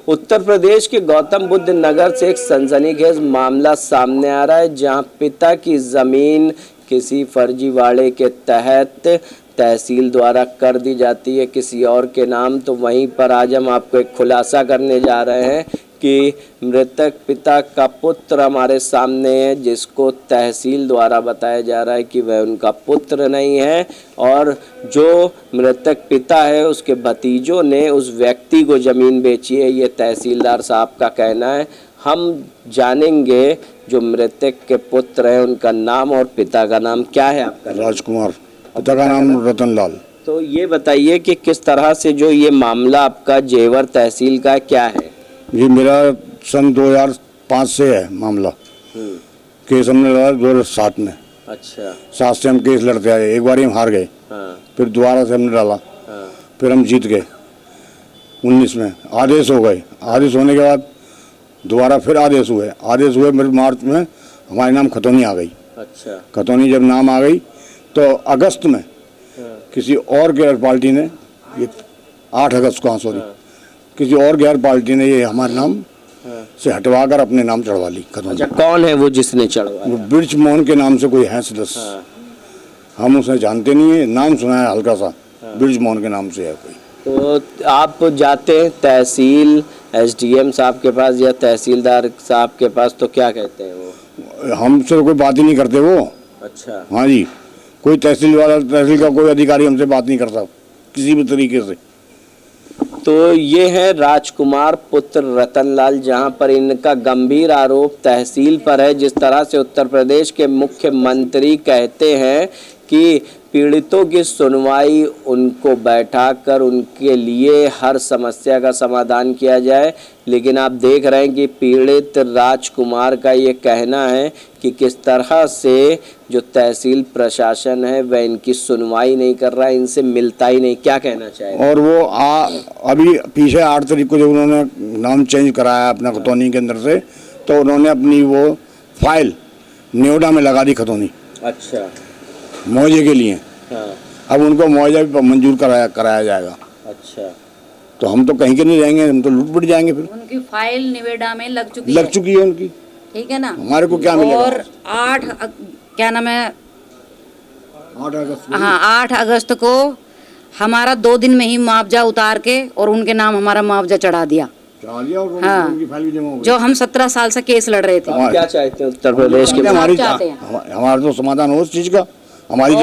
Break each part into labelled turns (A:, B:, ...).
A: उत्तर प्रदेश के गौतम बुद्ध नगर से एक सनसनीखेज मामला सामने आ रहा है, जहां पिता की जमीन किसी फर्जीवाड़े के तहत तहसील द्वारा कर दी जाती है किसी और के नाम। तो वहीं पर आज हम आपको एक खुलासा करने जा रहे हैं कि मृतक पिता का पुत्र हमारे सामने है, जिसको तहसील द्वारा बताया जा रहा है कि वह उनका पुत्र नहीं है, और जो मृतक पिता है उसके भतीजों ने उस व्यक्ति को ज़मीन बेची है, ये तहसीलदार साहब का कहना है। हम जानेंगे जो मृतक के पुत्र हैं उनका नाम और पिता का नाम क्या है आपका?
B: राजकुमार, पिता का नाम रतन लाल।
A: तो ये बताइए कि किस तरह से जो ये मामला आपका जेवर तहसील का क्या है?
B: ये मेरा सन 2005 से है मामला। केस हमने लड़ा 2007 में।
A: अच्छा।
B: 7 से हम केस लड़ते आए, एक बार हम हार गए।
A: हाँ।
B: फिर दोबारा से हमने डाला।
A: हाँ।
B: फिर हम जीत गए। 19 में आदेश हो गए। आदेश होने के बाद दोबारा फिर आदेश हुए मेरे मार्च में हमारे नाम खतौनी आ गई।
A: अच्छा।
B: खतौनी जब नाम आ गई तो अगस्त में किसी और गैर पार्टी ने, ये 8 अगस्त को, सॉरी, किसी और गैर पार्टी ने ये हमारे नाम से हटवाकर अपने नाम चढ़वा ली खतौनी।
A: अच्छा, कौन है वो जिसने चढ़वाया?
B: वो बिरच मोहन के नाम से कोई है सदस्य। हम उसे जानते नहीं है, नाम सुना है हल्का सा, बिरच मोहन के नाम से है कोई।
A: तो आप जाते हैं तहसील एसडीएम साहब के पास या तहसीलदार साहब के पास, तो क्या कहते हैं वो?
B: हमसे तो कोई बात ही नहीं करते वो।
A: अच्छा।
B: हाँ जी, कोई तहसील का कोई अधिकारी हमसे बात नहीं करता किसी भी तरीके से।
A: तो ये है राजकुमार पुत्र रतनलाल, जहां पर इनका गंभीर आरोप तहसील पर है। जिस तरह से उत्तर प्रदेश के मुख्यमंत्री कहते हैं कि पीड़ितों की सुनवाई, उनको बैठाकर उनके लिए हर समस्या का समाधान किया जाए, लेकिन आप देख रहे हैं कि पीड़ित राजकुमार का ये कहना है कि किस तरह से जो तहसील प्रशासन है वह इनकी सुनवाई नहीं कर रहा है, इनसे मिलता ही नहीं। क्या कहना चाहिए?
B: और वो अभी पीछे 8 तारीख को जब उन्होंने नाम चेंज कराया अपना खतौनी के अंदर से, तो उन्होंने अपनी वो फाइल नोएडा में लगा दी खतौनी।
A: अच्छा।
B: मुआवजे के लिए।
A: हाँ।
B: अब उनको मुआवजा भी मंजूर कराया जाएगा।
A: अच्छा।
B: तो हम तो कहीं के नहीं रहेंगे, हम तो लूट पट जाएंगे। फिर
C: उनकी फाइल नोएडा में लग चुकी है
B: उनकी,
C: ठीक है ना।
B: हमारे को क्या मिलेगा?
C: और 8 अगस्त को हमारा 2 दिन में ही मुआवजा उतार के और उनके नाम हमारा मुआवजा चढ़ा दिया।
B: और
C: हाँ।
B: उनकी फाइल भी जमा हो गई।
C: जो हम 17 साल से केस लड़ रहे थे।
A: आप क्या चाहते हैं उत्तर प्रदेश के?
B: हमारा तो समाधान हो उस चीज का। हमारी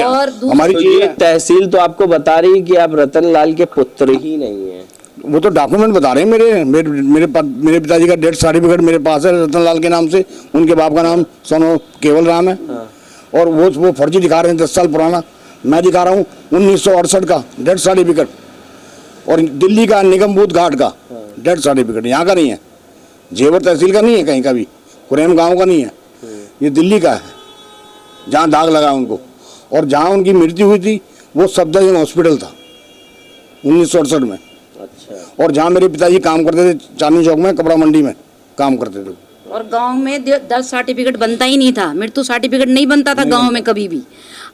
A: तो ये तहसील तो आपको बता रही है कि आप रतनलाल के पुत्र ही नहीं है।
B: वो तो डॉक्यूमेंट बता रहे हैं मेरे पिताजी का डेथ सर्टिफिकेट मेरे पास है रतनलाल के नाम से। उनके बाप का नाम सोनो केवल राम है। हाँ। और वो फर्जी दिखा रहे हैं 10 साल पुराना। मैं दिखा रहा हूँ 1968 का डेथ सर्टिफिकेट, और दिल्ली का निगमबोध घाट का डेथ सर्टिफिकेट। यहाँ का नहीं है, जेवर तहसील का नहीं है, कहीं का भी कुरेम गाँव का नहीं है, ये दिल्ली का है जहाँ दाग लगा उनको। और जहाँ उनकी मृत्यु हुई थी वो सफदरजंग हॉस्पिटल था 1968 में।
A: अच्छा।
B: और जहाँ मेरे पिताजी काम करते थे चांदनी चौक में, कपड़ा मंडी में काम करते थे।
C: और गांव में 10 सर्टिफिकेट बनता ही नहीं था, मृत्यु सर्टिफिकेट नहीं बनता था गांव में कभी भी।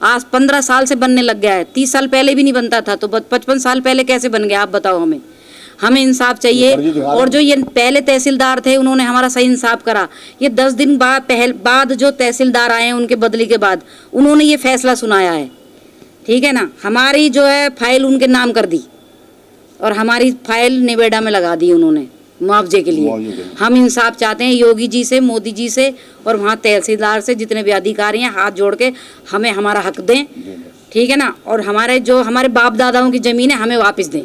C: आज 15 साल से बनने लग गया है, 30 साल पहले भी नहीं बनता था, तो 55 साल पहले कैसे बन गया आप बताओ। हमें इंसाफ चाहिए। और जो ये पहले तहसीलदार थे उन्होंने हमारा सही इंसाफ करा। ये 10 दिन बाद जो तहसीलदार आए हैं उनके बदली के बाद उन्होंने ये फैसला सुनाया है, ठीक है ना। हमारी जो है फाइल उनके नाम कर दी और हमारी फाइल नोएडा में लगा दी उन्होंने मुआवजे के लिए। हम इंसाफ चाहते हैं योगी जी से, मोदी जी से, और वहाँ तहसीलदार से, जितने भी अधिकारी हैं, हाथ जोड़ के हमें हमारा हक दें, ठीक है ना। और हमारे बाप दादाओं की ज़मीन है हमें वापस दें।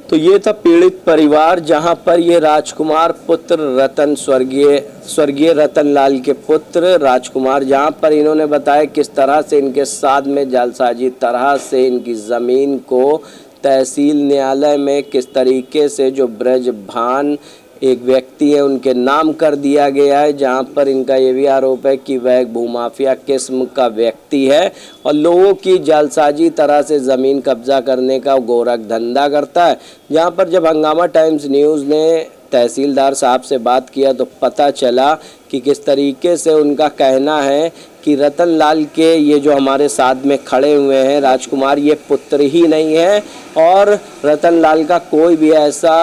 A: तो ये था पीड़ित परिवार, जहां पर ये राजकुमार पुत्र स्वर्गीय रतनलाल के पुत्र राजकुमार, जहां पर इन्होंने बताया किस तरह से इनके साथ में जालसाजी तरह से इनकी ज़मीन को तहसील न्यायालय में किस तरीके से जो ब्रजभान एक व्यक्ति है उनके नाम कर दिया गया है, जहां पर इनका ये भी आरोप है कि वह एक भूमाफिया किस्म का व्यक्ति है और लोगों की जालसाजी तरह से ज़मीन कब्जा करने का गोरख धंधा करता है। जहां पर जब हंगामा टाइम्स न्यूज़ ने तहसीलदार साहब से बात किया तो पता चला कि किस तरीके से उनका कहना है कि रतनलाल के ये जो हमारे साथ में खड़े हुए हैं राजकुमार, ये पुत्र ही नहीं है और रतनलाल का कोई भी ऐसा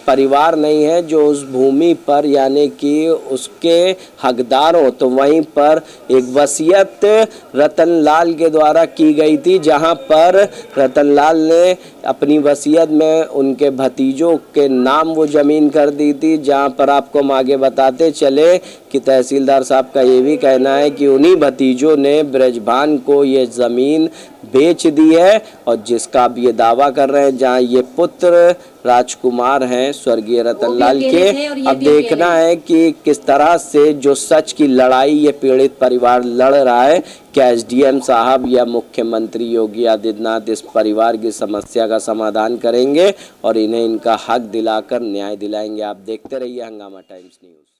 A: परिवार नहीं है जो उस भूमि पर यानी कि उसके हकदार हो, तो वहीं पर एक वसीयत रतनलाल के द्वारा की गई थी, जहां पर रतनलाल ने अपनी वसीयत में उनके भतीजों के नाम वो ज़मीन कर दी थी। जहां पर आपको हम आगे बताते चले कि तहसीलदार साहब का ये भी कहना है कि उन्हीं भतीजों ने ब्रजभान को ये ज़मीन बेच दी है, और जिसका अब ये दावा कर रहे हैं, जहां ये पुत्र राजकुमार हैं स्वर्गीय रतनलाल के। अब देखना है कि किस तरह से जो सच की लड़ाई ये पीड़ित परिवार लड़ रहा है, क्या एसडीएम साहब या मुख्यमंत्री योगी आदित्यनाथ इस परिवार की समस्या का समाधान करेंगे और इन्हें इनका हक दिलाकर न्याय दिलाएंगे। आप देखते रहिए हंगामा टाइम्स न्यूज़।